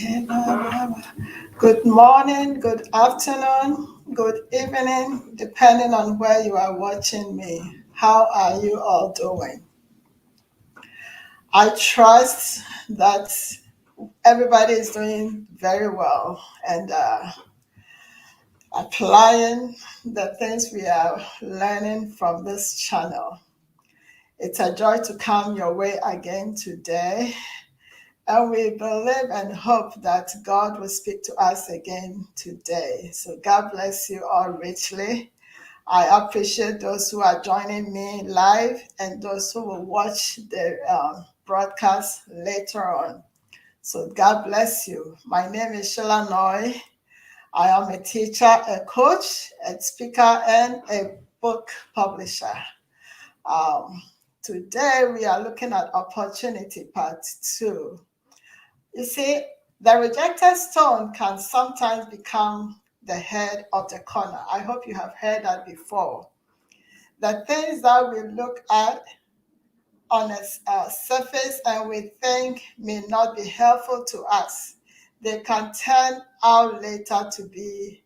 Good morning, good afternoon, good evening, depending on where you are watching me. How are you all doing? I trust that everybody is doing very well and applying the things we are learning from this channel. It's a joy to come your way again today. And we believe and hope that God will speak to us again today. So God bless you all richly. I appreciate those who are joining me live and those who will watch the broadcast later on. So God bless you. My name is Sheila Noy. I am a teacher, a coach, a speaker, and a book publisher. Um, Today we are looking at opportunity part 2. You see, the rejected stone can sometimes become the head of the corner. I hope you have heard that before. The things that we look at on a surface and we think may not be helpful to us, they can turn out later to be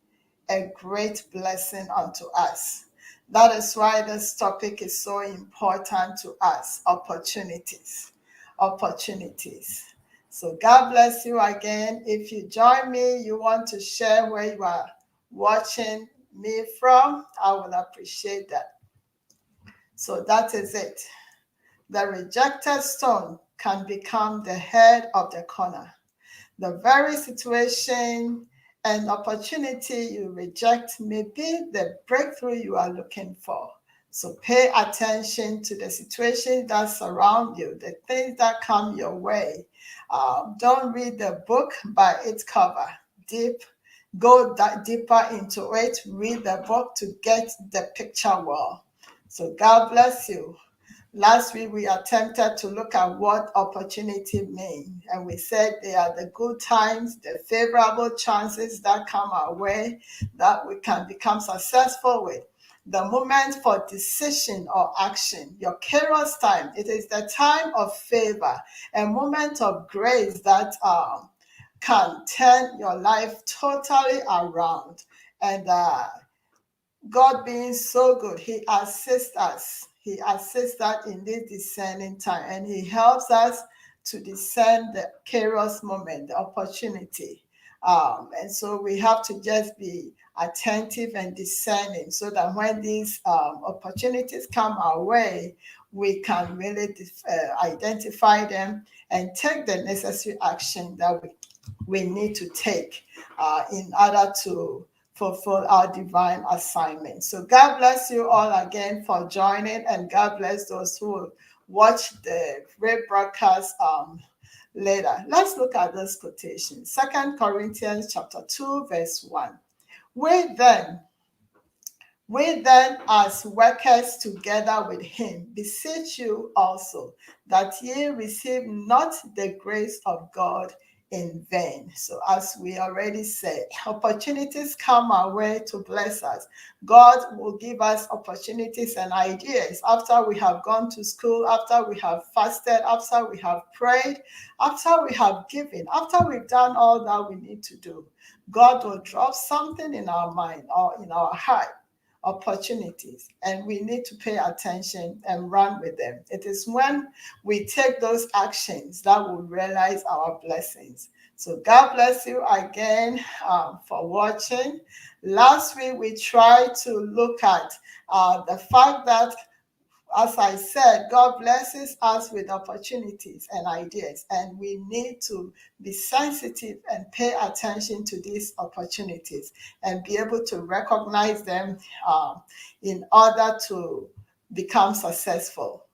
a great blessing unto us. That is why this topic is so important to us. Opportunities. Opportunities. So God bless you again. If you join me, you want to share where you are watching me from, I will appreciate that. So that is it. The rejected stone can become the head of the corner. The very situation and opportunity you reject may be the breakthrough you are looking for. So pay attention to the situations that surround you, the things that come your way. Don't read the book by its cover. Go deeper into it. Read the book to get the picture well. So God bless you. Last week, we attempted to look at what opportunity means, and we said they are the good times, the favorable chances that come our way that we can become successful with. The moment for decision or action, your Kairos time, it is the time of favor, a moment of grace that can turn your life totally around. And God being so good, He assists us. He assists us in this discerning time, and He helps us to discern the Kairos moment, the opportunity. And so we have to just be attentive and discerning so that when these opportunities come our way, we can really identify them and take the necessary action that we need to take in order to fulfill our divine assignment. So God bless you all again for joining, and God bless those who will watch the rebroadcast later. Let's look at this quotation. 2 Corinthians chapter 2, verse 1. We then, as workers together with him, beseech you also that ye receive not the grace of God in vain. So as we already said, opportunities come our way to bless us. God will give us opportunities and ideas after we have gone to school, after we have fasted, after we have prayed, after we have given, after we've done all that we need to do. God will drop something in our mind or in our heart, opportunities, and we need to pay attention and run with them. It is when we take those actions that we realize our blessings. So God bless you again for watching. Last week we tried to look at the fact that, as I said, God blesses us with opportunities and ideas, and we need to be sensitive and pay attention to these opportunities and be able to recognize them in order to become successful.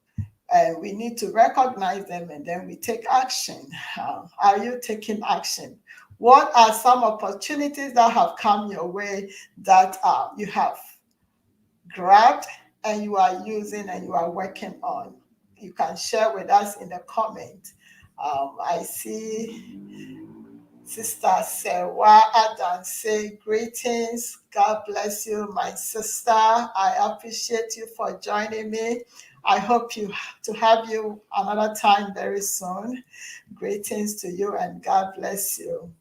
And we need to recognize them and then we take action. Are you taking action? What are some opportunities that have come your way that you have grabbed and you are using and you are working on? You can share with us in the comment. I see Sister Sewa Adam say greetings. God bless you, my sister. I appreciate you for joining me. I hope to have you another time very soon. Greetings to you and God bless you.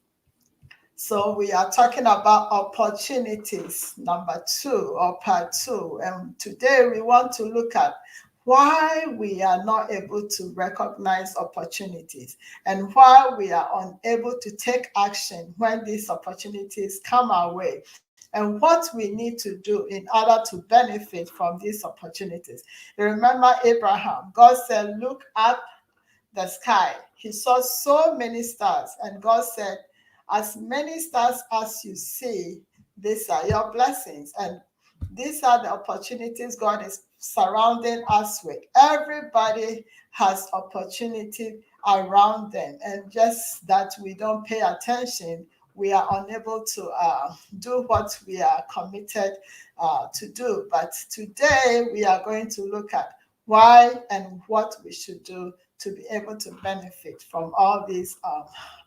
So we are talking about opportunities, number 2 or part 2. And today we want to look at why we are not able to recognize opportunities and why we are unable to take action when these opportunities come our way and what we need to do in order to benefit from these opportunities. You remember Abraham, God said, look up the sky. He saw so many stars, and God said, as many stars as you see, these are your blessings. And these are the opportunities God is surrounding us with. Everybody has opportunity around them, and just that we don't pay attention, we are unable to do what we are committed to do. But today we are going to look at why and what we should do to be able to benefit from all these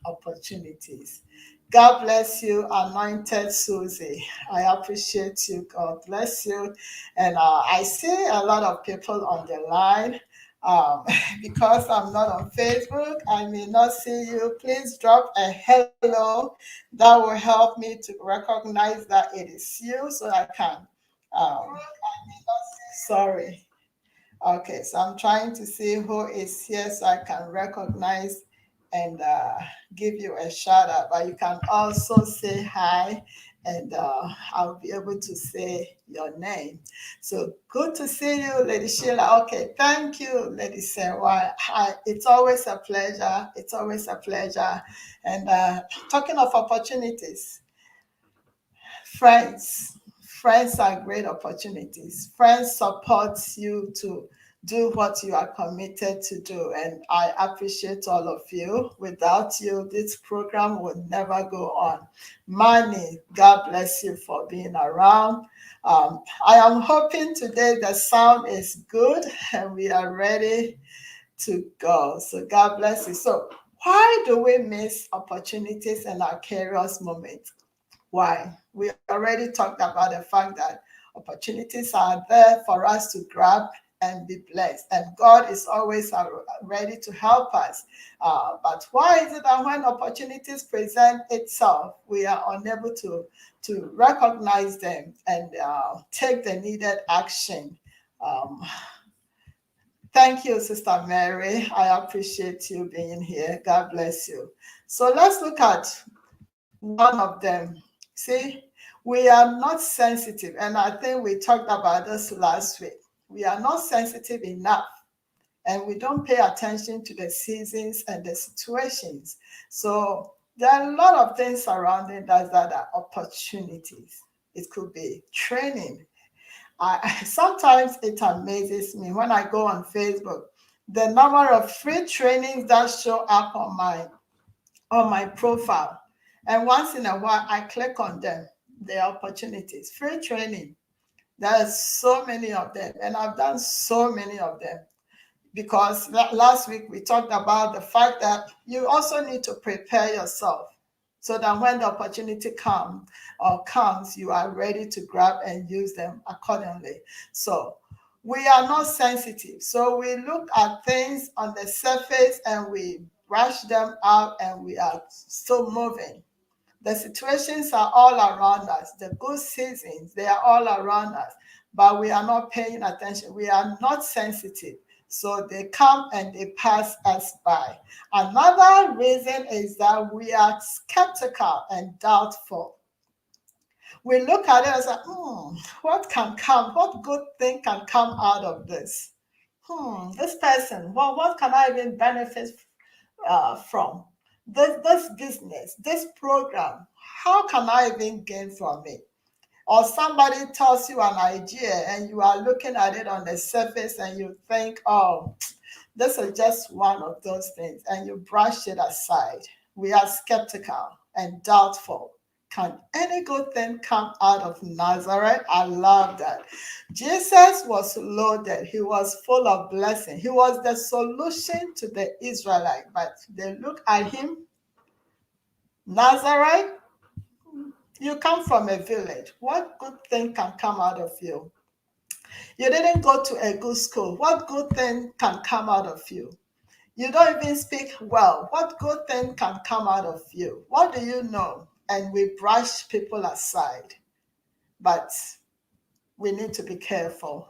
opportunities. God bless you, anointed Susie. I appreciate you. God bless you. And I see a lot of people on the line. Um, because I'm not on Facebook, I may not see you. Please drop a hello. That will help me to recognize that it is you so I can. Um, sorry. Okay, so I'm trying to see who is here so I can recognize and give you a shout out. But you can also say hi and I'll be able to say your name. So good to see you, Lady Sheila. Okay, thank you, Lady Sarah. It's always a pleasure. It's always a pleasure. And talking of opportunities, friends are great opportunities. Friends support you to do what you are committed to do, and I appreciate all of you. Without you, this program would never go on. Manny, God bless you for being around. I am hoping today the sound is good and we are ready to go. So God bless you. So why do we miss opportunities in our Kairos moment? Why? We already talked about the fact that opportunities are there for us to grab and be blessed. And God is always ready to help us. But why is it that when opportunities present itself, we are unable to recognize them and take the needed action? Um, Thank you, Sister Mary. I appreciate you being here. God bless you. So let's look at one of them. See, we are not sensitive, and I think we talked about this last week. We are not sensitive enough, and we don't pay attention to the seasons and the situations. So there are a lot of things surrounding us that are opportunities. It could be training. Sometimes it amazes me when I go on Facebook, the number of free trainings that show up on my profile. And once in a while, I click on them, the opportunities, free training. There's so many of them, and I've done so many of them because last week we talked about the fact that you also need to prepare yourself so that when the opportunity comes, you are ready to grab and use them accordingly. So we are not sensitive. So we look at things on the surface and we brush them out and we are still moving. The situations are all around us. The good seasons, they are all around us, but we are not paying attention. We are not sensitive. So they come and they pass us by. Another reason is that we are skeptical and doubtful. We look at it and say, what can come? What good thing can come out of this? This person, well, what can I even benefit from? This business, this program, how can I even gain from it? Or somebody tells you an idea and you are looking at it on the surface and you think, oh, this is just one of those things, and you brush it aside. We are skeptical and doubtful. Can any good thing come out of Nazareth? I love that. Jesus was loaded. He was full of blessing. He was the solution to the Israelite. But they look at him, Nazareth, you come from a village. What good thing can come out of you? You didn't go to a good school. What good thing can come out of you? You don't even speak well. What good thing can come out of you? What do you know? And we brush people aside. But we need to be careful.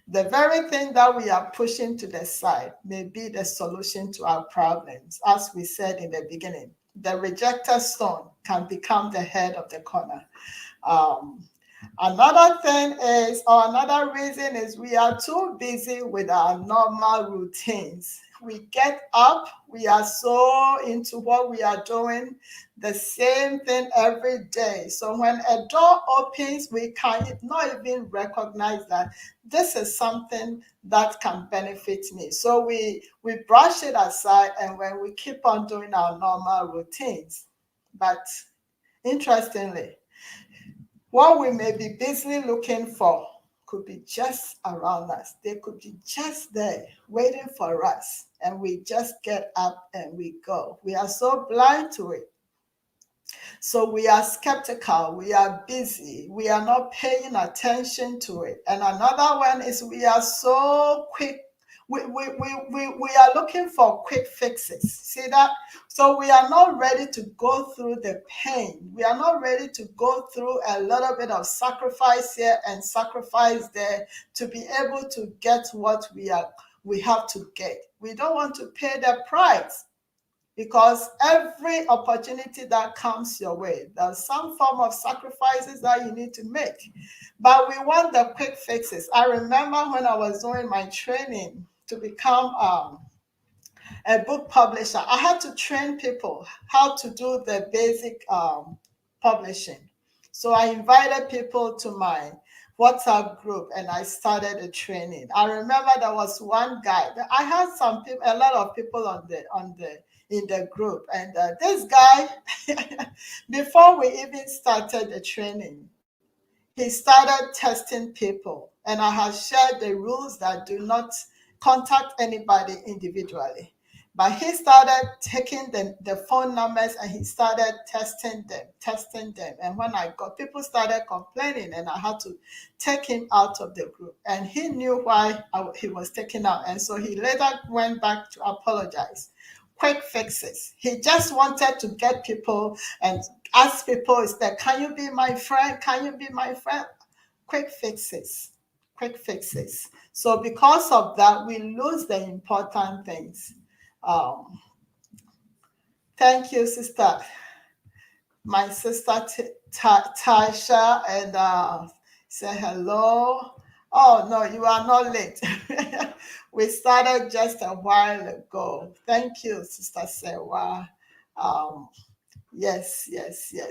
The very thing that we are pushing to the side may be the solution to our problems. As we said in the beginning, the rejected stone can become the head of the corner. Um, Another thing is, or another reason is, we are too busy with our normal routines. We get up, we are so into what we are doing, the same thing every day. So when a door opens, we can not even recognize that this is something that can benefit me. So we brush it aside, and when we keep on doing our normal routines. But interestingly, what we may be busily looking for could be just around us. They could be just there waiting for us. And we just get up and we go. We are so blind to it. So we are skeptical, we are busy, we are not paying attention to it. And another one is, we are so quick. We are looking for quick fixes. See that? So we are not ready to go through the pain. We are not ready to go through a little bit of sacrifice here and sacrifice there to be able to get what we have to get. We don't want to pay the price, because every opportunity that comes your way, there's some form of sacrifices that you need to make. But we want the quick fixes. I remember when I was doing my training to become a book publisher, I had to train people how to do the basic publishing. So I invited people to my WhatsApp group and I started a training. I remember there was one guy. I had some people, a lot of people in the group, and this guy, before we even started the training, he started testing people. And I have shared the rules that do not contact anybody individually. But he started taking the phone numbers and he started testing them. And when I got, people started complaining, and I had to take him out of the group. And he knew why he was taken out. And so he later went back to apologize. Quick fixes. He just wanted to get people and ask people, is that, can you be my friend? Can you be my friend? Quick fixes. Quick fixes. So because of that, we lose the important things. Thank you, sister. My sister Tasha, and say hello. Oh no, you are not late. We started just a while ago. Thank you, Sister Sewa. Um, yes.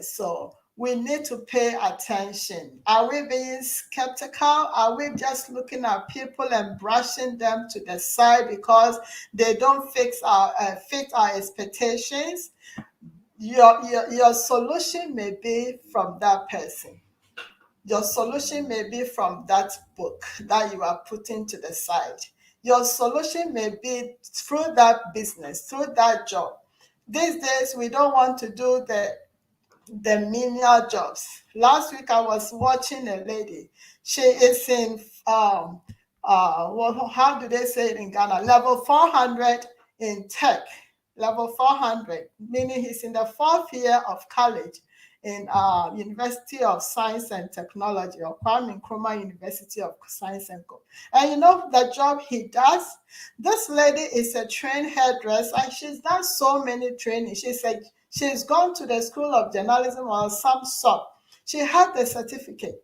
So we need to pay attention. Are we being skeptical? Are we just looking at people and brushing them to the side because they don't fit our expectations? Your solution may be from that person. Your solution may be from that book that you are putting to the side. Your solution may be through that business, through that job. These days, we don't want to do the menial jobs. Last week, I was watching a lady. She is in, how do they say it in Ghana? Level 400 in tech. Level 400, meaning he's in the fourth year of college in University of Science and Technology, or Kwame Nkrumah University of Science and Co. And you know the job he does? This lady is a trained hairdresser. She's done so many trainings. She's gone to the School of Journalism or some sort. She had the certificate.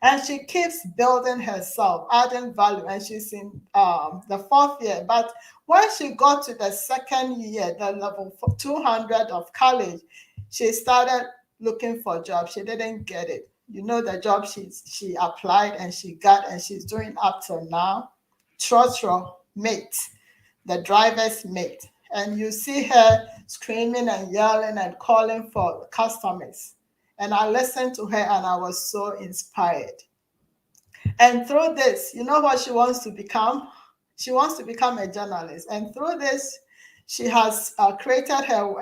And she keeps building herself, adding value, and she's in the fourth year. But when she got to the second year, the level 200 of college, she started looking for a job. She didn't get it. You know the job she applied and she got, and she's doing up till now. Trotro mate, the driver's mate. And you see her screaming and yelling and calling for customers. And I listened to her and I was so inspired. And through this, you know what she wants to become? She wants to become a journalist. And through this, she has created her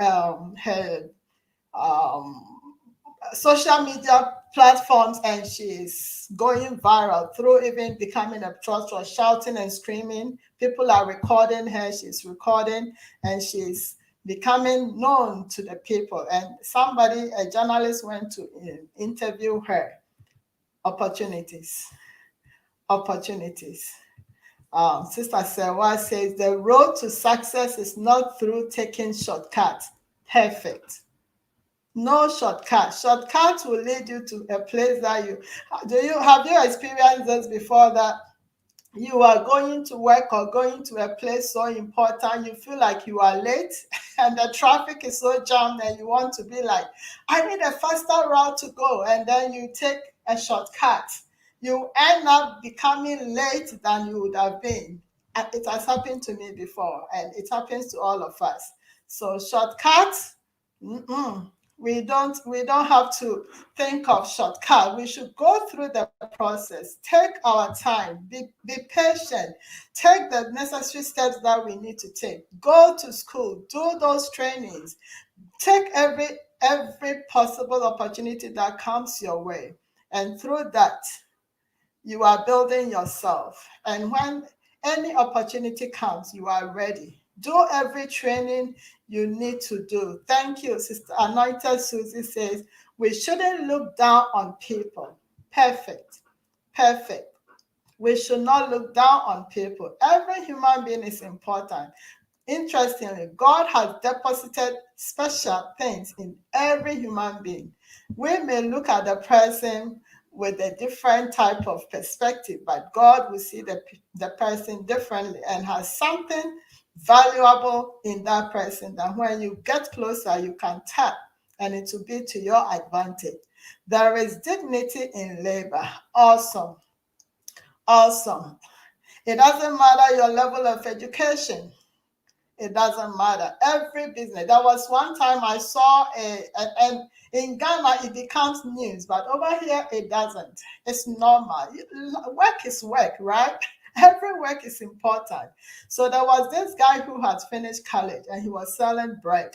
social media platforms, and she's going viral through even becoming a trust, shouting and screaming. People are recording her, she's recording, and she's becoming known to the people. And somebody, a journalist, went to interview her. Opportunities. Opportunities. Sister Sarah says the road to success is not through taking shortcuts. Perfect. No shortcut. Shortcuts will lead you to a place that have you experienced this before, that you are going to work or going to a place so important, you feel like you are late and the traffic is so jammed and you want to be like, I need a faster route to go, and then you take a shortcut. You end up becoming late than you would have been. It has happened to me before, and it happens to all of us. So shortcuts, we don't have to think of shortcut. We should go through the process, take our time, be patient, take the necessary steps that we need to take, go to school, do those trainings, take every possible opportunity that comes your way, and through that you are building yourself. And when any opportunity comes, you are ready. Do every training you need to do. Thank you, Sister Anointed Susie says, we shouldn't look down on people. Perfect. Perfect. We should not look down on people. Every human being is important. Interestingly, God has deposited special things in every human being. We may look at the person with a different type of perspective, but God will see the person differently and has something valuable in that person that when you get closer, you can tap and it will be to your advantage. There is dignity in labor. Awesome. Awesome. It doesn't matter your level of education. It doesn't matter. Every business. There was one time I saw and in Ghana it becomes news, but over here it doesn't. It's normal. Work is work, right? Every work is important. So there was this guy who had finished college and he was selling bread,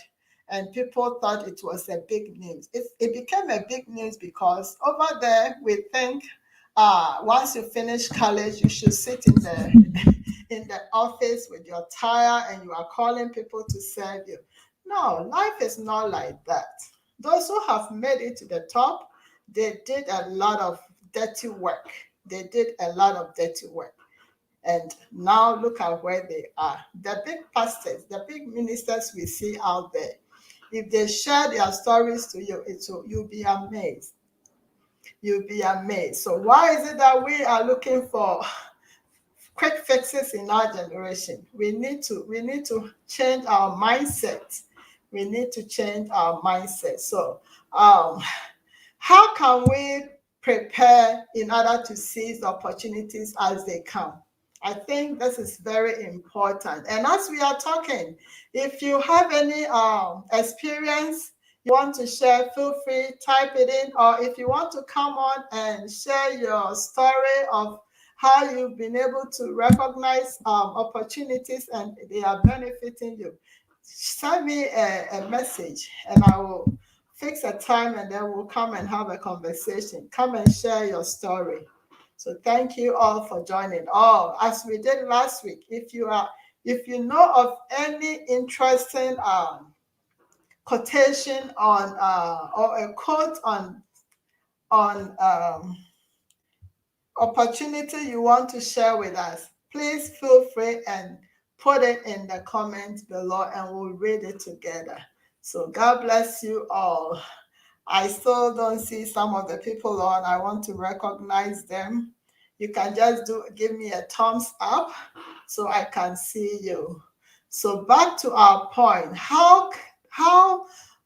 and people thought it was a big news. It became a big news because over there we think once you finish college you should sit in the office with your tire and you are calling people to serve you. No, life is not like that. Those who have made it to the top, they did a lot of dirty work. They did a lot of dirty work. And now look at where they are. The big pastors, the big ministers we see out there, if they share their stories to you, you'll be amazed. You'll be amazed. So why is it that we are looking for quick fixes in our generation? We need to change our mindset. We need to change our mindset. So how can we prepare in order to seize opportunities as they come? I think this is very important. And as we are talking, if you have any experience you want to share, feel free, type it in. Or if you want to come on and share your story of how you've been able to recognize opportunities and they are benefiting you, send me a message and I will fix a time and then we'll come and have a conversation. Come and share your story. So thank you all for joining. Oh, as we did last week, if you know of any interesting quotation on or a quote on opportunity you want to share with us, please feel free and put it in the comments below and we'll read it together. So God bless you all. I still don't see some of the people on. I want to recognize them. You can just give me a thumbs up so I can see you. So back to our point, how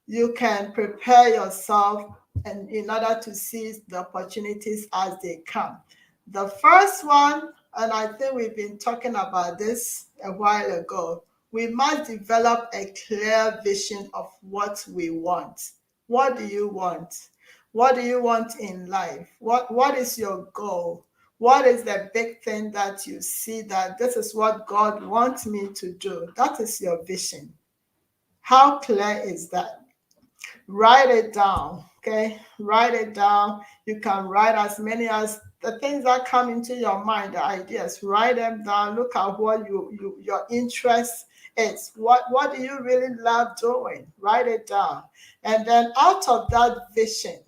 you can prepare yourself and in order to seize the opportunities as they come. The first one, and I think we've been talking about this a while ago, we must develop a clear vision of what we want. What do you want? What do you want in life? What is your goal? What is the big thing that you see that this is what God wants me to do? That is your vision. How clear is that? Write it down. Okay, write it down. You can write as many as the things that come into your mind, the ideas. Write them down. Look at what your interest is. What do you really love doing? Write it down. And then out of that vision,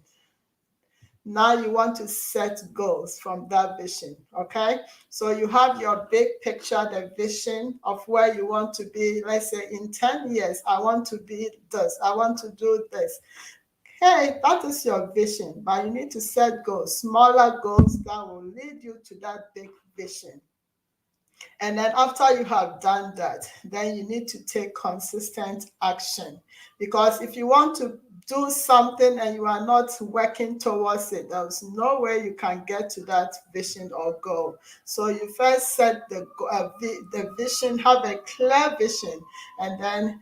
now you want to set goals from that vision. Okay, so you have your big picture, the vision of where you want to be. Let's say in 10 years I want to be this, I want to do this. Hey, that is your vision, but you need to set goals, smaller goals that will lead you to that big vision. And then after you have done that, then you need to take consistent action. Because if you want to do something and you are not working towards it, there's no way you can get to that vision or goal. So you first set the vision, have a clear vision, and then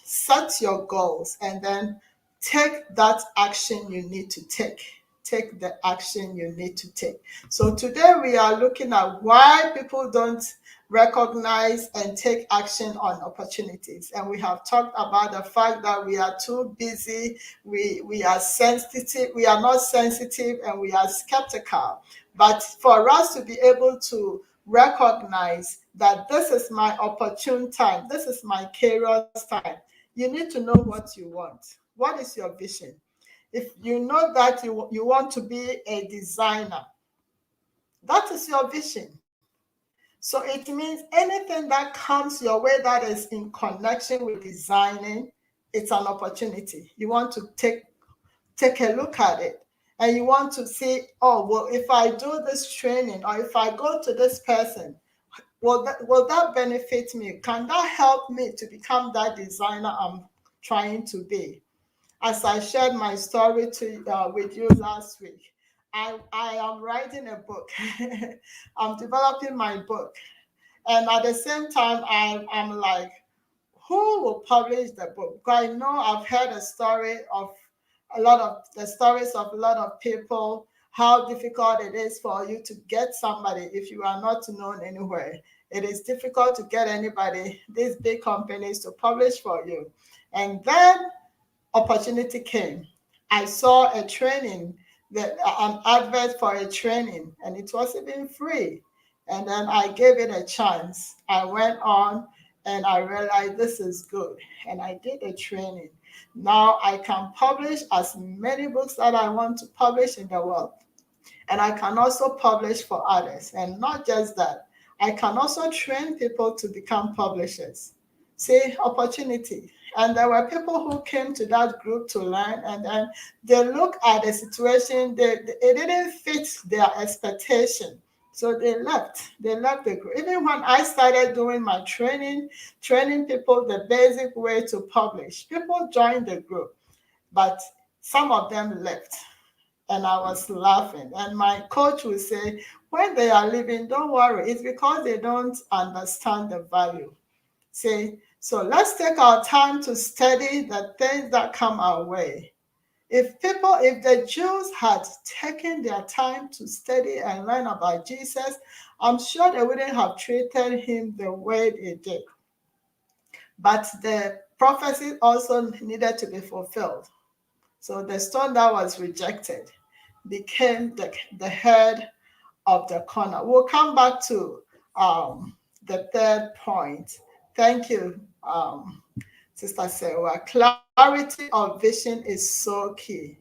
set your goals, and then take that action you need to take. Take the action you need to take. So today we are looking at why people don't recognize and take action on opportunities. And we have talked about the fact that we are too busy, we are sensitive, we are not sensitive, and we are skeptical. But for us to be able to recognize that this is my opportune time, this is my Kairos time, you need to know what you want. What is your vision? If you know that you want to be a designer, that is your vision. So it means anything that comes your way that is in connection with designing, it's an opportunity. You want to take a look at it, and you want to see, oh, well, if I do this training or if I go to this person, will that benefit me? Can that help me to become that designer I'm trying to be? As I shared my story with you last week, I am writing a book. I'm developing my book. And at the same time, I'm like, who will publish the book? Because I know I've heard a lot of the stories of a lot of people, how difficult it is for you to get somebody if you are not known anywhere. It is difficult to get anybody, these big companies, to publish for you. And then opportunity came. I saw a training, an advert for a training, and it was even free. And then I gave it a chance. I went on and I realized this is good. And I did a training. Now I can publish as many books that I want to publish in the world. And I can also publish for others. And not just that, I can also train people to become publishers. See, opportunity. And there were people who came to that group to learn, and then they look at the situation, it didn't fit their expectation. So they left. They left the group. Even when I started doing my training people the basic way to publish, people joined the group, but some of them left. And I was laughing. And my coach would say, when they are leaving, don't worry. It's because they don't understand the value. See, so let's take our time to study the things that come our way. If the Jews had taken their time to study and learn about Jesus, I'm sure they wouldn't have treated him the way they did. But the prophecy also needed to be fulfilled. So the stone that was rejected became the head of the corner. We'll come back to the third point. Thank you, Sister Sewa. Clarity of vision is so key.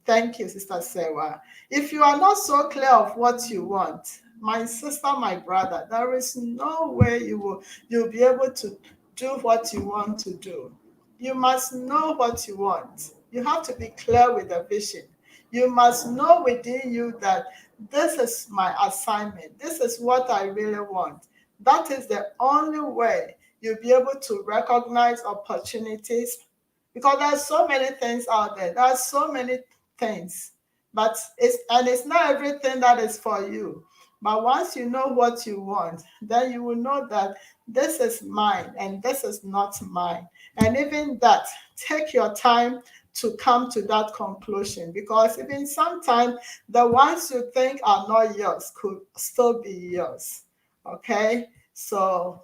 Thank you, Sister Sewa. If you are not so clear of what you want, my sister, my brother, there is no way you'll be able to do what you want to do. You must know what you want. You have to be clear with the vision. You must know within you that this is my assignment. This is what I really want. That is the only way you'll be able to recognize opportunities, because there's so many things out there. There's so many things, but it's not everything that is for you. But once you know what you want, then you will know that this is mine and this is not mine. And even that, take your time to come to that conclusion, because even sometimes the ones you think are not yours could still be yours. Okay, so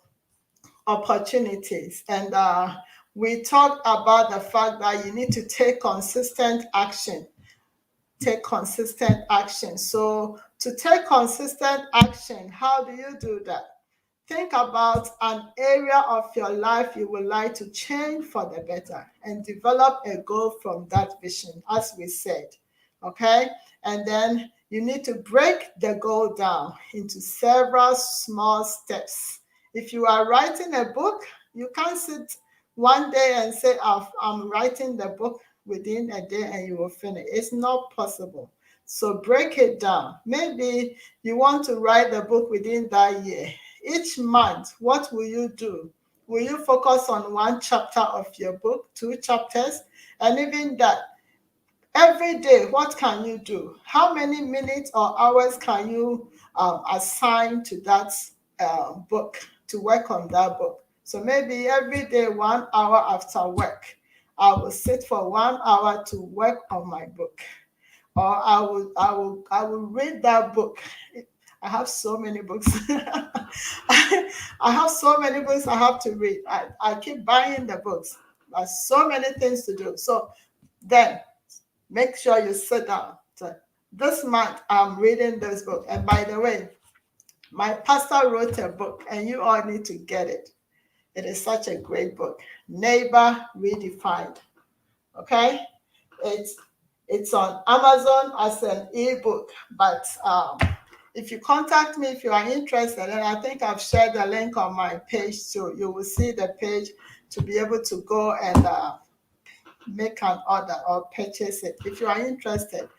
opportunities. And we talked about the fact that you need to take consistent action. Take consistent action. So to take consistent action, how do you do that? Think about an area of your life you would like to change for the better and develop a goal from that vision, as we said. Okay? And then you need to break the goal down into several small steps. If you are writing a book, you can't sit one day and say, I'm writing the book within a day and you will finish. It's not possible. So break it down. Maybe you want to write the book within that year. Each month, what will you do? Will you focus on one chapter of your book, 2 chapters? And even that, every day, what can you do? How many minutes or hours can you assign to that book, to work on that book? So maybe every day, 1 hour after work, I will sit for 1 hour to work on my book. Or I will read that book. I have so many books. I have so many books I have to read. I keep buying the books. There's so many things to do. So then make sure you sit down. So this month I'm reading this book. And by the way, my pastor wrote a book and you all need to get it. It is such a great book. Neighbor Redefined. Okay? It's on Amazon as an ebook, but if you contact me, if you are interested, and I think I've shared the link on my page, so you will see the page to be able to go and make an order or purchase it. If you are interested,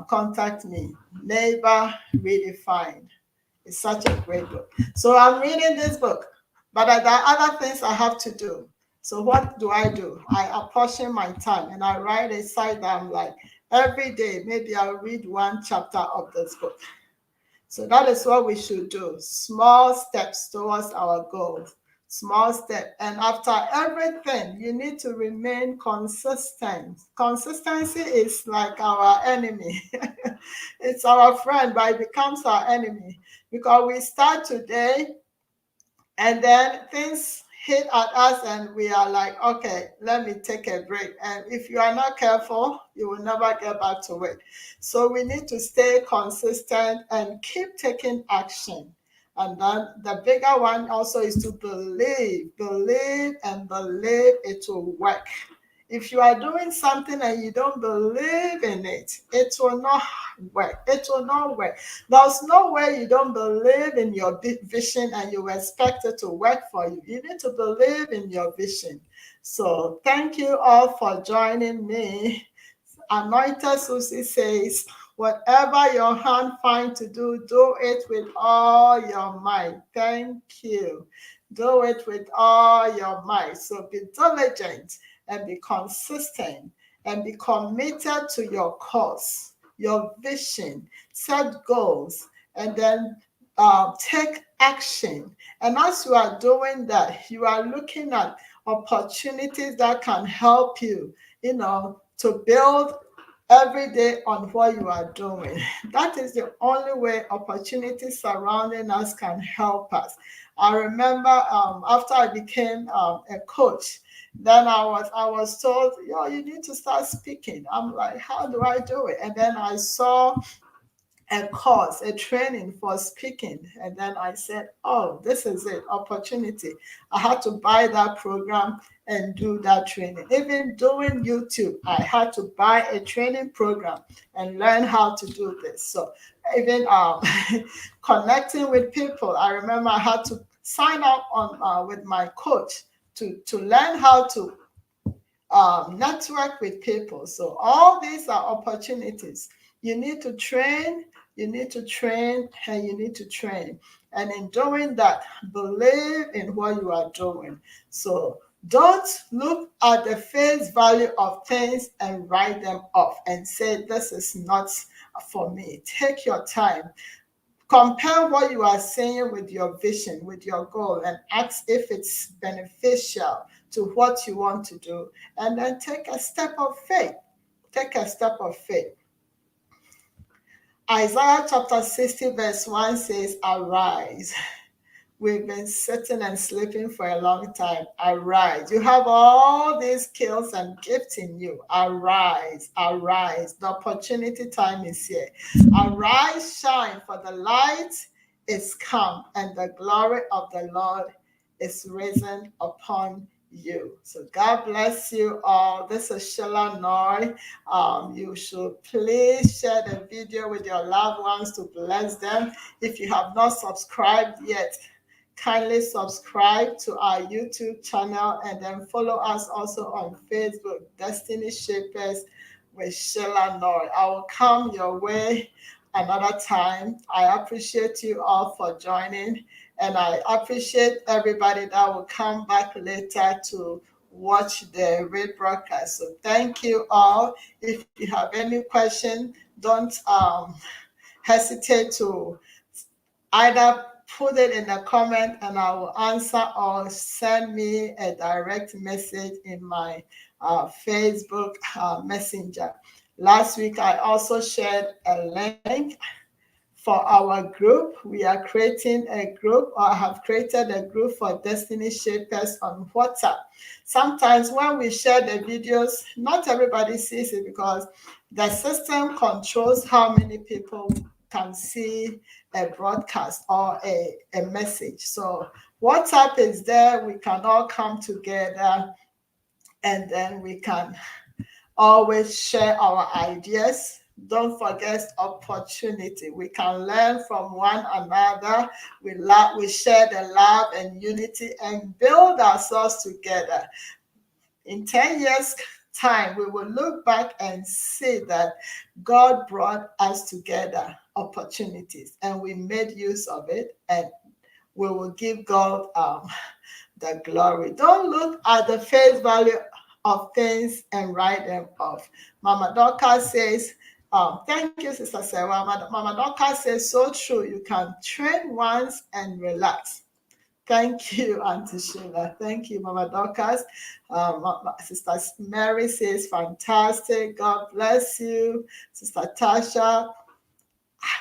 contact me. Neighbor Redefined. It's such a great book. So I'm reading this book, but there are other things I have to do. So what do? I apportion my time and I write a side down like every day, maybe I'll read 1 chapter of this book. So that is what we should do. Small steps towards our goals. Small step. And after everything, you need to remain consistent. Consistency is like our enemy. It's our friend, but it becomes our enemy because we start today and then things hit at us and we are like, okay, let me take a break. And if you are not careful, you will never get back to it. So we need to stay consistent and keep taking action. And then the bigger one also is to believe and believe it will work. If you are doing something and you don't believe in it, it will not work. It will not work. There's no way you don't believe in your vision and you expect it to work for you. You need to believe in your vision. So thank you all for joining me. Anointed Susie says, whatever your hand finds to do, do it with all your might. Thank you. Do it with all your might. So be diligent and be consistent and be committed to your cause, your vision, set goals, and then take action. And as you are doing that, you are looking at opportunities that can help you, to build every day on what you are doing. That is the only way opportunities surrounding us can help us. I remember after I became a coach, then I was told, you need to start speaking. I'm like, how do I do it? And then I saw a course, a training for speaking. And then I said, oh, this is it, opportunity. I had to buy that program and do that training. Even doing YouTube, I had to buy a training program and learn how to do this. So even connecting with people, I remember I had to sign up on with my coach to learn how to network with people. So all these are opportunities. You need to train, and you need to train. And in doing that, believe in what you are doing. So don't look at the face value of things and write them off and say, this is not for me. Take your time. Compare what you are saying with your vision, with your goal, and ask if it's beneficial to what you want to do. And then take a step of faith. Take a step of faith. Isaiah chapter 60 verse 1 says, arise, We've been sitting and sleeping for a long time. Arise. You have all these skills and gifts in you. Arise, arise. The opportunity time is here. Arise, shine, for the light is come, and the glory of the Lord is risen upon you. So God bless you all. This is Sheila Noy. You should please share the video with your loved ones to bless them. If you have not subscribed yet, kindly subscribe to our YouTube channel and then follow us also on Facebook, Destiny Shapers with Sheila Noy. I will come your way another time. I appreciate you all for joining, and I appreciate everybody that will come back later to watch the rebroadcast. So thank you all. If you have any question, don't hesitate to either put it in the comment and I will answer, or send me a direct message in my Facebook Messenger. Last week, I also shared a link for our group. We are creating a group, or have created a group for Destiny Shapers on WhatsApp. Sometimes when we share the videos, not everybody sees it because the system controls how many people can see a broadcast or a message. So WhatsApp is there. We can all come together, and then we can always share our ideas. Don't forget opportunity. We can learn from one another. We share the love and unity and build ourselves together. In 10 years' time, we will look back and see that God brought us together opportunities and we made use of it, and we will give God the glory. Don't look at the face value of things and write them off. Mama Dorcas says, thank you, Sister Sarah. Mama Dorcas says, so true. You can train once and relax. Thank you, Auntie Sheila. Thank you, Mama Dorcas. Sister Mary says, fantastic. God bless you. Sister Tasha.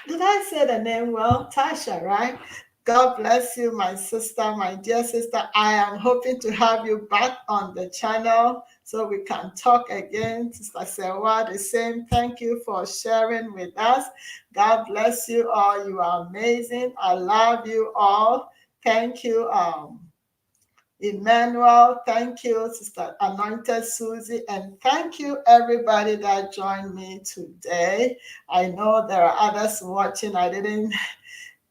Did I say the name well? Tasha, right? God bless you, my sister, my dear sister. I am hoping to have you back on the channel so we can talk again. Sister Sewa, the same. Thank you for sharing with us. God bless you all. You are amazing. I love you all. Thank you, Emmanuel. Thank you, Sister Anointed Susie. And thank you, everybody that joined me today. I know there are others watching. I didn't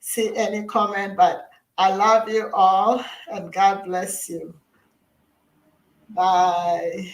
see any comment, but I love you all and God bless you. Bye.